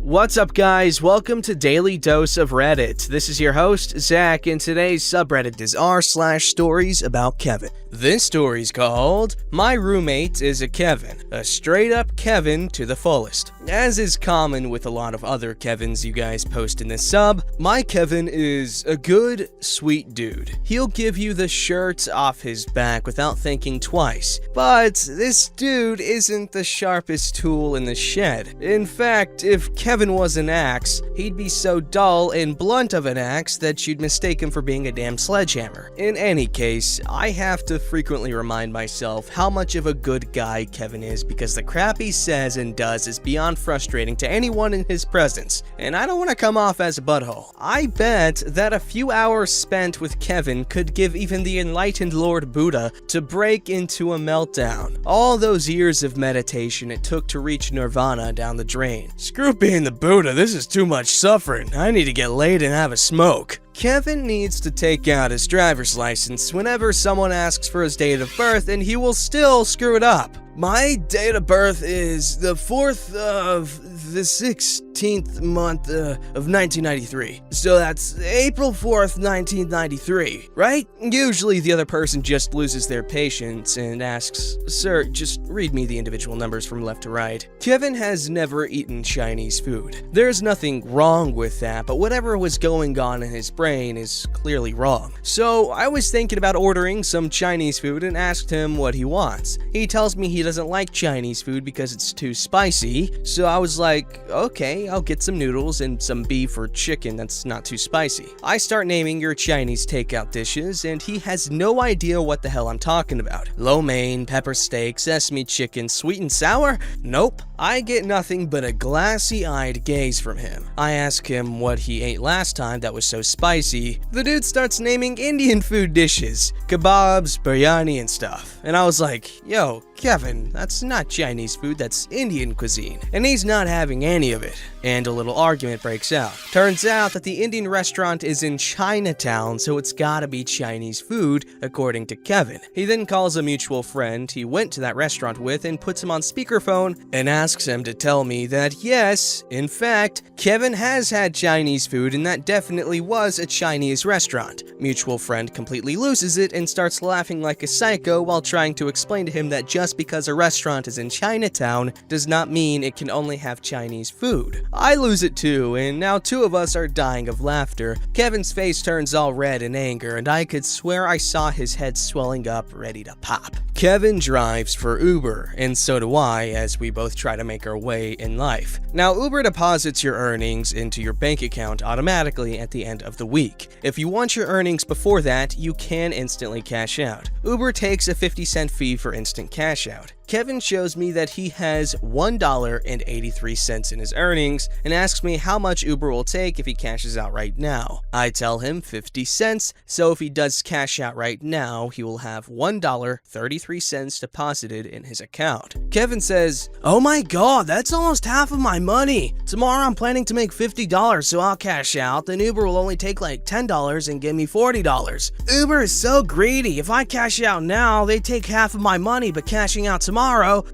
What's up, guys? Welcome to Daily Dose of Reddit. This is your host, Zach, and today's subreddit is r/StoriesAboutKevin. This story's called My Roommate is a Kevin, a straight-up Kevin to the fullest. As is common with a lot of other Kevins you guys post in this sub, my Kevin is a good, sweet dude. He'll give you the shirt off his back without thinking twice. But this dude isn't the sharpest tool in the shed. In fact, if Kevin was an axe, he'd be so dull and blunt of an axe that you'd mistake him for being a damn sledgehammer. In any case, I have to frequently remind myself how much of a good guy Kevin is because the crap he says and does is beyond frustrating to anyone in his presence, and I don't want to come off as a butthole. I bet that a few hours spent with Kevin could give even the enlightened Lord Buddha to break into a meltdown. All those years of meditation it took to reach nirvana down the drain. Screw being the Buddha, this is too much suffering. I need to get laid and have a smoke. Kevin needs to take out his driver's license whenever someone asks for his date of birth, and he will still screw it up. My date of birth is the 4th of the 16th month of 1993. So that's April 4th, 1993, right? Usually the other person just loses their patience and asks, "Sir, just read me the individual numbers from left to right." Kevin has never eaten Chinese food. There's nothing wrong with that, but whatever was going on in his brain is clearly wrong. So I was thinking about ordering some Chinese food and asked him what he wants. He tells me he doesn't like Chinese food because it's too spicy, so I was like, okay, I'll get some noodles and some beef or chicken that's not too spicy. I start naming your Chinese takeout dishes, and he has no idea what the hell I'm talking about. Lo mein, pepper steak, sesame chicken, sweet and sour? Nope. I get nothing but a glassy-eyed gaze from him. I ask him what he ate last time that was so spicy. The dude starts naming Indian food dishes, kebabs, biryani, and stuff. And I was like, yo, Kevin, that's not Chinese food, that's Indian cuisine. And he's not having any of it. And a little argument breaks out. Turns out that the Indian restaurant is in Chinatown, so it's gotta be Chinese food, according to Kevin. He then calls a mutual friend he went to that restaurant with and puts him on speakerphone and asks him to tell me that yes, in fact, Kevin has had Chinese food and that definitely was a Chinese restaurant. Mutual friend completely loses it and starts laughing like a psycho while trying to explain to him that just because a restaurant is in Chinatown does not mean it can only have Chinese food. I lose it too, and now two of us are dying of laughter. Kevin's face turns all red in anger, and I could swear I saw his head swelling up, ready to pop. Kevin drives for Uber, and so do I, as we both try to make our way in life. Now, Uber deposits your earnings into your bank account automatically at the end of the week. If you want your earnings before that, you can instantly cash out. Uber takes a 50-cent fee for instant cash out. Kevin shows me that he has $1.83 in his earnings and asks me how much Uber will take if he cashes out right now. I tell him 50 cents, so if he does cash out right now, he will have $1.33 deposited in his account. Kevin says, "Oh my god, that's almost half of my money. Tomorrow I'm planning to make $50, so I'll cash out, then Uber will only take like $10 and give me $40. Uber is so greedy. If I cash out now, they take half of my money, but cashing out tomorrow,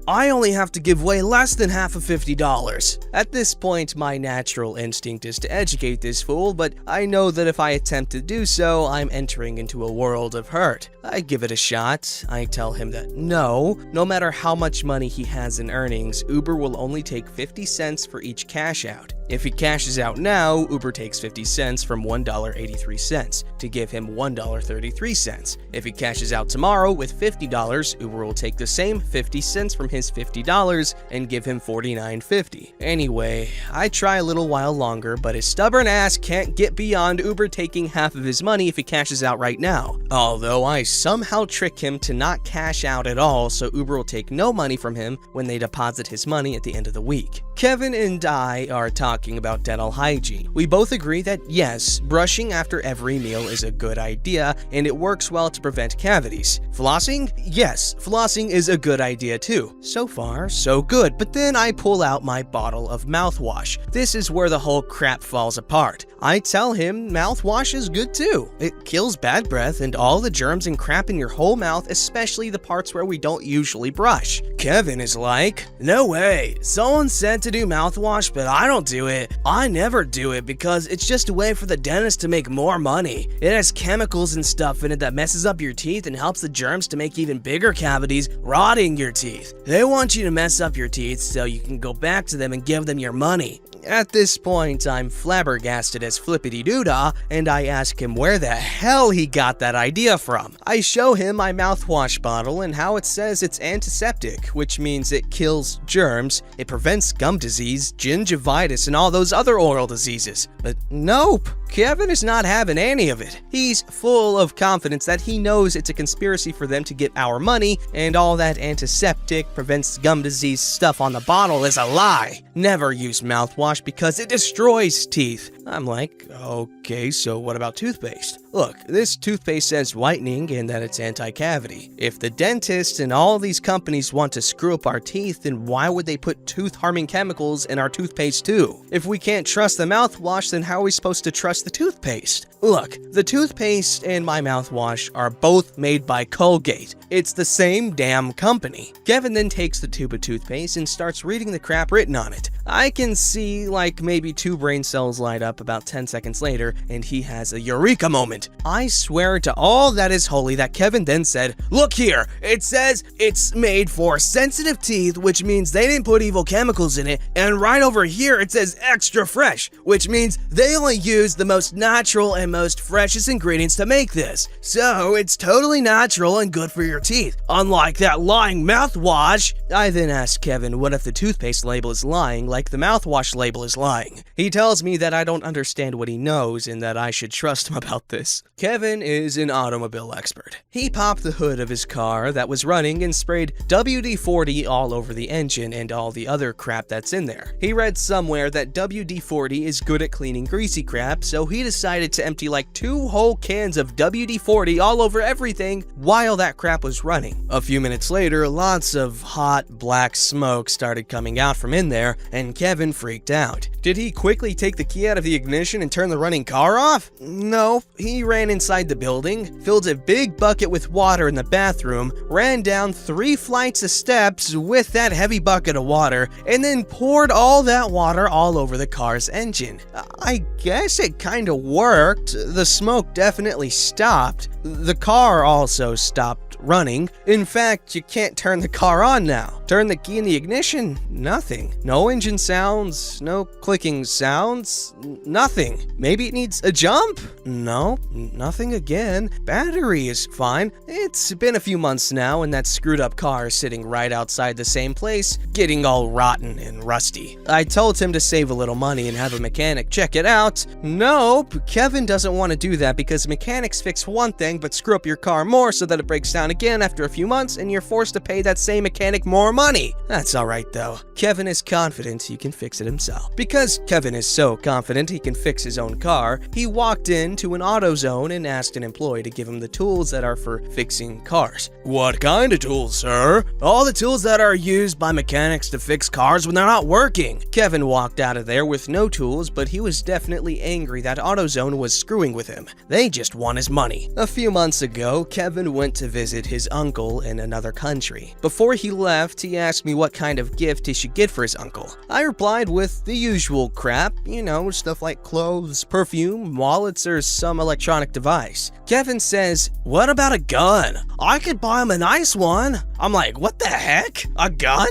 I only have to give way less than half of $50. At this point, my natural instinct is to educate this fool, but I know that if I attempt to do so, I'm entering into a world of hurt. I give it a shot. I tell him that no matter how much money he has in earnings, Uber will only take 50 cents for each cash out. If he cashes out now, Uber takes 50 cents from $1.83 to give him $1.33. If he cashes out tomorrow with $50, Uber will take the same 50 cents from his $50 and give him $49.50. Anyway, I try a little while longer, but his stubborn ass can't get beyond Uber taking half of his money if he cashes out right now. Although I somehow trick him to not cash out at all, so Uber will take no money from him when they deposit his money at the end of the week. Kevin and I are talking about dental hygiene. We both agree that yes, brushing after every meal is a good idea, and it works well to prevent cavities. Flossing? Yes, flossing is a good idea too. So far, so good. But then I pull out my bottle of mouthwash. This is where the whole crap falls apart. I tell him mouthwash is good too. It kills bad breath and all the germs and crap in your whole mouth, especially the parts where we don't usually brush. Kevin is like, no way, someone said to to do mouthwash, but I don't do it. I never do it because it's just a way for the dentist to make more money. It has chemicals and stuff in it that messes up your teeth and helps the germs to make even bigger cavities, rotting your teeth. They want you to mess up your teeth so you can go back to them and give them your money. At this point, I'm flabbergasted as flippity-doo-dah, and I ask him where the hell he got that idea from. I show him my mouthwash bottle and how it says it's antiseptic, which means it kills germs, it prevents gum disease, gingivitis, and all those other oral diseases. But nope, Kevin is not having any of it. He's full of confidence that he knows it's a conspiracy for them to get our money, and all that antiseptic, prevents gum disease stuff on the bottle is a lie. Never use mouthwash because it destroys teeth. I'm like, okay, so what about toothpaste? Look, this toothpaste says whitening and that it's anti-cavity. If the dentist and all these companies want to screw up our teeth, then why would they put tooth-harming chemicals in our toothpaste too? If we can't trust the mouthwash, then how are we supposed to trust the toothpaste? Look, the toothpaste and my mouthwash are both made by Colgate. It's the same damn company. Kevin then takes the tube of toothpaste and starts reading the crap written on it. I can see like maybe 2 brain cells light up about 10 seconds later, and he has a eureka moment. I swear to all that is holy that Kevin then said, "Look here, it says it's made for sensitive teeth, which means they didn't put evil chemicals in it, and right over here it says extra fresh, which means they only used the most natural and most freshest ingredients to make this. So it's totally natural and good for your teeth, unlike that lying mouthwash." I then asked Kevin what if the toothpaste label is lying like the mouthwash label is lying. He tells me that I don't understand what he knows and that I should trust him about this. Kevin is an automobile expert. He popped the hood of his car that was running and sprayed WD-40 all over the engine and all the other crap that's in there. He read somewhere that WD-40 is good at cleaning greasy crap, so he decided to empty like 2 whole cans of WD-40 all over everything while that crap was running. A few minutes later, lots of hot black smoke started coming out from in there, and Kevin freaked out. Did he quickly take the key out of the ignition and turn the running car off? No, he ran inside the building, filled a big bucket with water in the bathroom, ran down 3 flights of steps with that heavy bucket of water, and then poured all that water all over the car's engine. I guess it kinda worked. The smoke definitely stopped. The car also stopped running. In fact, you can't turn the car on now. Turn the key in the ignition, nothing. No engine sounds, no clicking sounds, nothing. Maybe it needs a jump? No, nothing again. Battery is fine. It's been a few months now and that screwed up car is sitting right outside the same place, getting all rotten and rusty. I told him to save a little money and have a mechanic check it out. Nope, Kevin doesn't want to do that because mechanics fix one thing but screw up your car more so that it breaks down again after a few months and you're forced to pay that same mechanic more money. That's alright though. Kevin is confident he can fix it himself. Because Kevin is so confident he can fix his own car, he walked into an AutoZone and asked an employee to give him the tools that are for fixing cars. "What kind of tools, sir?" "All the tools that are used by mechanics to fix cars when they're not working." Kevin walked out of there with no tools, but he was definitely angry that AutoZone was screwing with him. They just want his money. A few months ago, Kevin went to visit his uncle in another country. Before he left, he asked me what kind of gift he should get for his uncle. I replied with the usual crap, you know, stuff like clothes, perfume, wallets, or some electronic device. Kevin says, "What about a gun? I could buy him a nice one." I'm like, what the heck? A gun?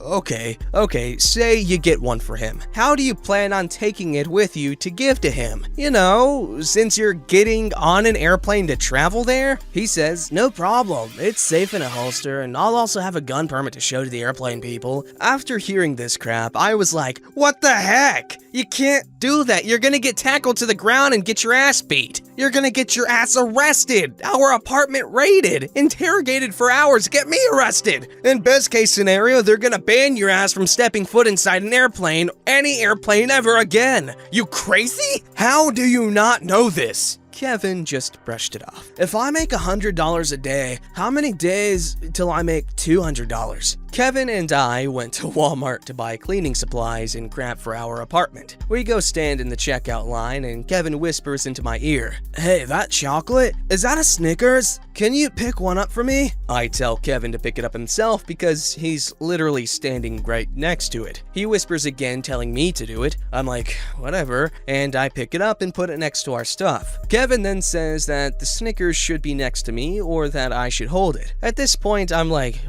Okay, say you get one for him. How do you plan on taking it with you to give to him? You know, since you're getting on an airplane to travel there? He says, "No problem, it's safe in a holster, and I'll also have a gun permit to show to the airplane people." After hearing this crap, I was like, what the heck? You can't do that. You're gonna get tackled to the ground and get your ass beat. You're gonna get your ass arrested, our apartment raided, interrogated for hours, get me arrested. In best case scenario, they're gonna ban your ass from stepping foot inside an airplane, any airplane ever again. You crazy? How do you not know this? Kevin just brushed it off. If I make $100 a day, how many days till I make $200? Kevin and I went to Walmart to buy cleaning supplies and crap for our apartment. We go stand in the checkout line and Kevin whispers into my ear, "Hey, that chocolate? Is that a Snickers? Can you pick one up for me?" I tell Kevin to pick it up himself because he's literally standing right next to it. He whispers again, telling me to do it. I'm like, whatever, and I pick it up and put it next to our stuff. Kevin then says that the Snickers should be next to me or that I should hold it. At this point, I'm like,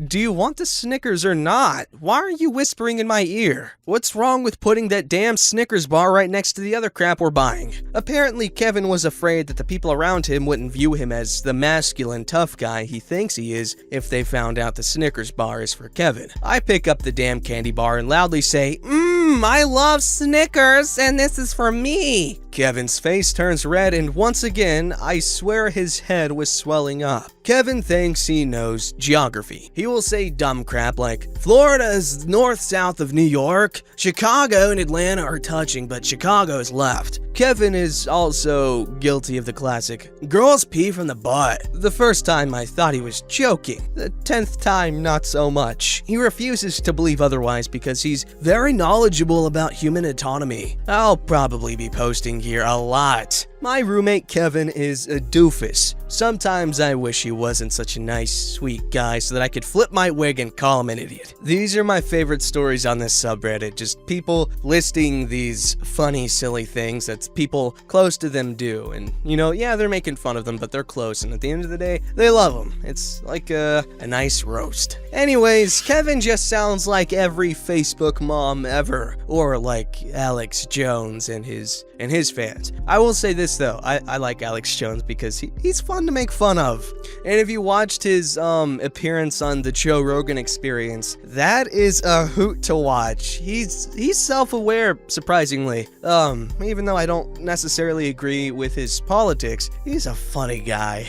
do you want the Snickers or not? Why are you whispering in my ear? What's wrong with putting that damn Snickers bar right next to the other crap we're buying? Apparently, Kevin was afraid that the people around him wouldn't view him as the masculine tough guy he thinks he is if they found out the Snickers bar is for Kevin. I pick up the damn candy bar and loudly say, I love Snickers, and this is for me. Kevin's face turns red, and once again, I swear his head was swelling up. Kevin thinks he knows geography. He will say dumb crap like, Florida is north-south of New York, Chicago and Atlanta are touching, but Chicago is left. Kevin is also guilty of the classic, girls pee from the butt. The first time I thought he was joking. The 10th time, not so much. He refuses to believe otherwise because he's very knowledgeable about human autonomy. I'll probably be posting here a lot. My roommate Kevin is a doofus. Sometimes I wish he wasn't such a nice, sweet guy so that I could flip my wig and call him an idiot. These are my favorite stories on this subreddit, just people listing these funny, silly things that people close to them do. And, yeah, they're making fun of them, but they're close, and at the end of the day, they love them. It's like a nice roast. Anyways, Kevin just sounds like every Facebook mom ever, or like Alex Jones and his fans. I will say this though, I like Alex Jones because he's fun to make fun of. And if you watched his appearance on the Joe Rogan Experience, that is a hoot to watch. He's self-aware, surprisingly. Even though I don't necessarily agree with his politics, he's a funny guy.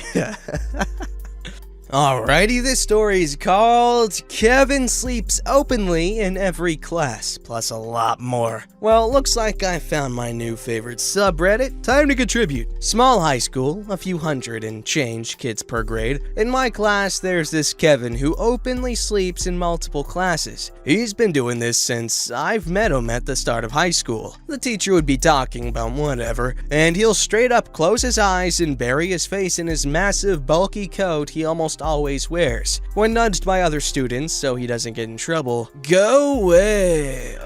Alrighty, this story is called Kevin Sleeps Openly in Every Class, plus a lot more. Well, looks like I found my new favorite subreddit. Time to contribute. Small high school, a few hundred and change kids per grade. In my class, there's this Kevin who openly sleeps in multiple classes. He's been doing this since I've met him at the start of high school. The teacher would be talking about whatever, and he'll straight up close his eyes and bury his face in his massive, bulky coat he almost always wears. When nudged by other students so he doesn't get in trouble, go away.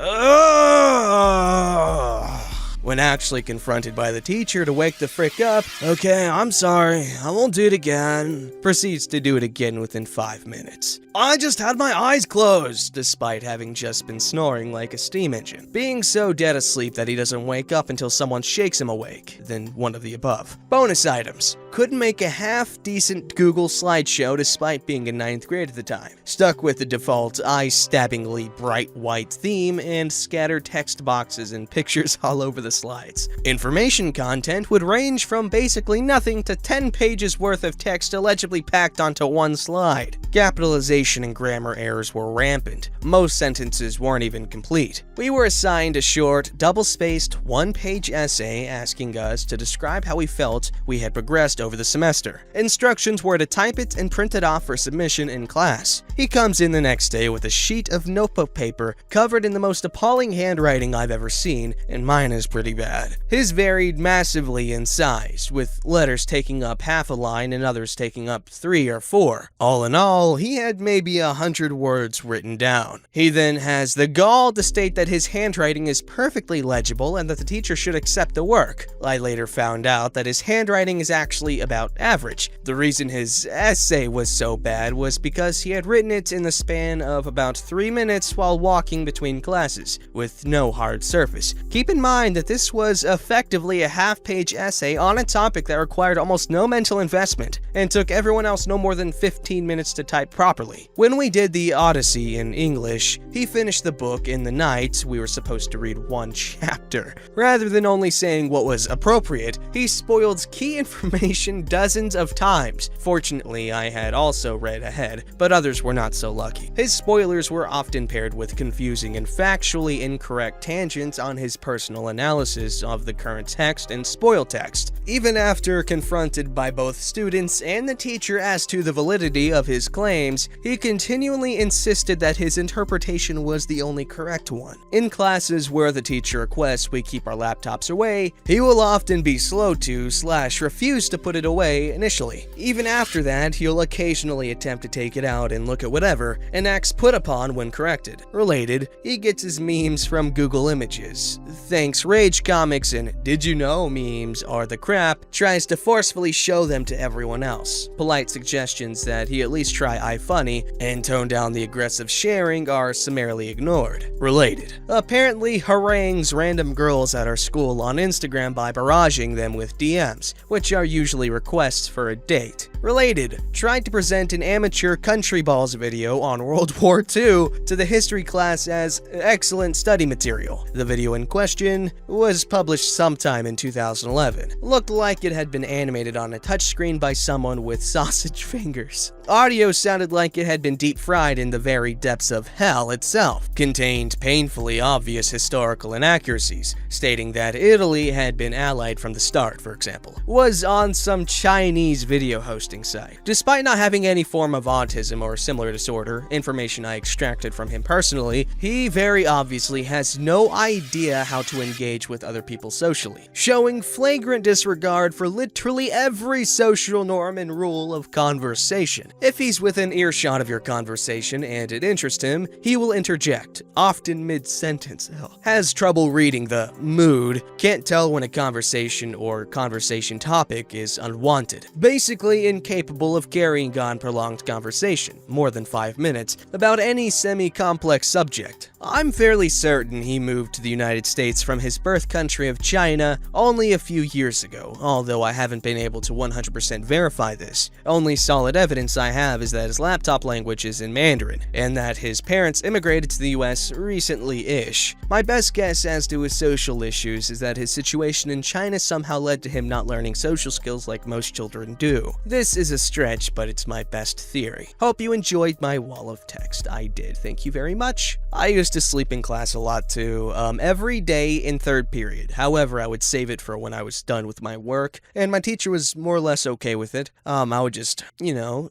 When actually confronted by the teacher to wake the frick up, okay, I'm sorry, I won't do it again, proceeds to do it again within 5 minutes. I just had my eyes closed, despite having just been snoring like a steam engine. Being so dead asleep that he doesn't wake up until someone shakes him awake, then one of the above. Bonus items. Couldn't make a half-decent Google slideshow despite being in 9th grade at the time. Stuck with the default eye-stabbingly bright white theme and scattered text boxes and pictures all over the slides. Information content would range from basically nothing to 10 pages worth of text allegedly packed onto one slide. Capitalization and grammar errors were rampant. Most sentences weren't even complete. We were assigned a short, double-spaced, one-page essay asking us to describe how we felt we had progressed over the semester. Instructions were to type it and print it off for submission in class. He comes in the next day with a sheet of notebook paper covered in the most appalling handwriting I've ever seen, and mine is pretty bad. His varied massively in size, with letters taking up half a line and others taking up 3 or 4. All in all, he had maybe 100 words written down. He then has the gall to state that his handwriting is perfectly legible and that the teacher should accept the work. I later found out that his handwriting is actually about average. The reason his essay was so bad was because he had written it in the span of about 3 minutes while walking between classes, with no hard surface. Keep in mind that this was effectively a half-page essay on a topic that required almost no mental investment, and took everyone else no more than 15 minutes to type properly. When we did the Odyssey in English, he finished the book in the night we were supposed to read 1 chapter. Rather than only saying what was appropriate, he spoiled key information dozens of times. Fortunately, I had also read ahead, but others were not so lucky. His spoilers were often paired with confusing and factually incorrect tangents on his personal analysis of the current text and spoil text. Even after confronted by both students and the teacher as to the validity of his claim, claims, he continually insisted that his interpretation was the only correct one. In classes where the teacher requests we keep our laptops away, he will often be slow to / refuse to put it away initially. Even after that, he'll occasionally attempt to take it out and look at whatever, and acts put upon when corrected. Related, he gets his memes from Google Images. Thanks Rage Comics and Did You Know memes are the crap, tries to forcefully show them to everyone else. Polite suggestions that he at least try iFunny and tone down the aggressive sharing are summarily ignored. Related, apparently harangues random girls at our school on Instagram by barraging them with DMs, which are usually requests for a date. Related, tried to present an amateur country balls video on World War II to the history class as excellent study material. The video in question was published sometime in 2011. Looked like it had been animated on a touchscreen by someone with sausage fingers. Audio sounded like it had been deep fried in the very depths of hell itself. Contained painfully obvious historical inaccuracies, stating that Italy had been allied from the start, for example. Was on some Chinese video hosting site. Despite not having any form of autism or similar disorder, information I extracted from him personally, he very obviously has no idea how to engage with other people socially, showing flagrant disregard for literally every social norm and rule of conversation. If he's within earshot of your conversation and it interests him, he will interject, often mid-sentence. Has trouble reading the mood, can't tell when a conversation or conversation topic is unwanted. Basically incapable of carrying on prolonged conversation, more than 5 minutes, about any semi-complex subject. I'm fairly certain he moved to the United States from his birth country of China only a few years ago, although I haven't been able to 100% verify this. Only solid evidence I have is that his laptop language is in Mandarin, and that his parents immigrated to the US recently-ish. My best guess as to his social issues is that his situation in China somehow led to him not learning social skills like most children do. This is a stretch, but it's my best theory. Hope you enjoyed my wall of text. I did, thank you very much. I used to sleep in class a lot too, every day in third period. However, I would save it for when I was done with my work, and my teacher was more or less okay with it. I would just,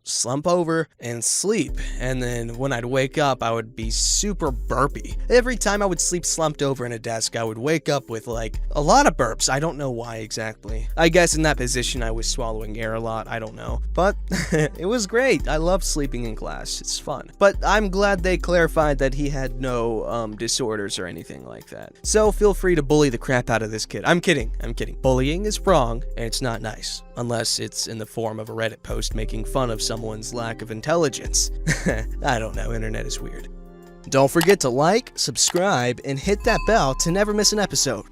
slump over and sleep, and then when I'd wake up, I would be super burpy. Every time I would sleep slumped over in a desk, I would wake up with a lot of burps. I don't know why exactly. I guess in that position I was swallowing air a lot, I don't know. But it was great. I love sleeping in class. It's fun. But I'm glad they clarified that he had no disorders or anything like that. So feel free to bully the crap out of this kid. I'm kidding. Bullying is wrong, and it's not nice. Unless it's in the form of a Reddit post making fun of someone's lack of intelligence. I don't know, internet is weird. Don't forget to like, subscribe, and hit that bell to never miss an episode.